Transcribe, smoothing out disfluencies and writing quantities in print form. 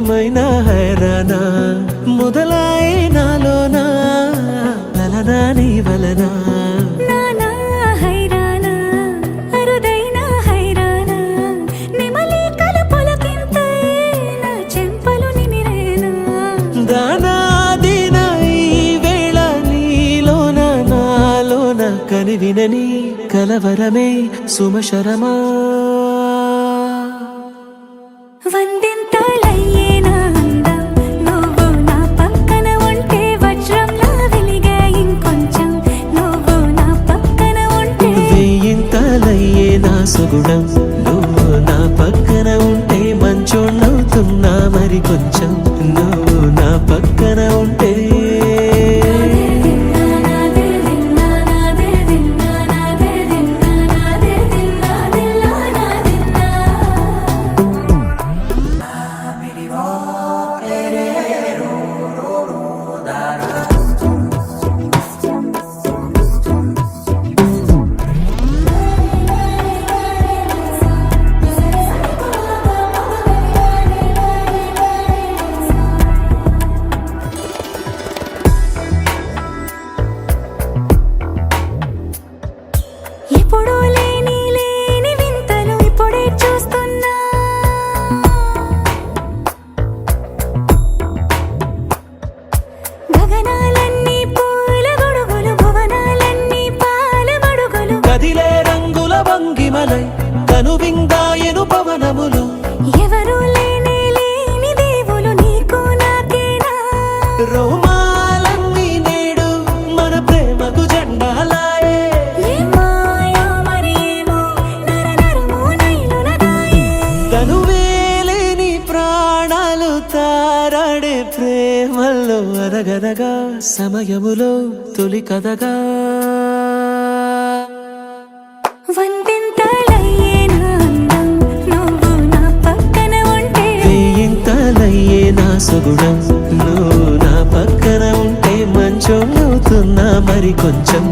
ఏమైనా హైరానా మొదలాయే నాలోనా వలనా నీ వలనా కనివినని కలవరమే సుమశరమా వందింతలయ్యేనా అందం నువ్వు నా పక్కన ఉంటే వజ్రంలా వెలిగే ఇంకొంచెం నువ్వు నా పక్కన ఉంటే వెయ్యింతలయ్యేనా సుగుణం నువ్వు నా పక్కన ఉంటే మంచోళ్ళవుతున్నా మరి కొంచెం నువ్వు నా పక్కన ఉంటే ఎప్పుడూ లేని వింతలు ఇప్పుడే చూస్తున్నా గగనాలన్నీ పూల గొడుగులు భువనాలన్నీ పాల మడుగులు కదిలే రంగుల భంగిమలై కనువిందాయను పవనములు ఎవరు లేని దేవులు నీకు నాకేనా రోమాలన్నీ నేడు మన ప్రేమకు జెండాలాయే తనువేలేని ప్రాణాలు తారాడే ప్రేమల్లో అరగదగా సమయములో తొలి కదగా వందింతలయ్యేనా అందం నువ్వు నా పక్కన ఉంటే వెయ్యింతలయ్యేనా సుగుణం నువ్వు నా పక్కన ఉంటే మంచోళ్ళవుతున్నా మరి కొంచెం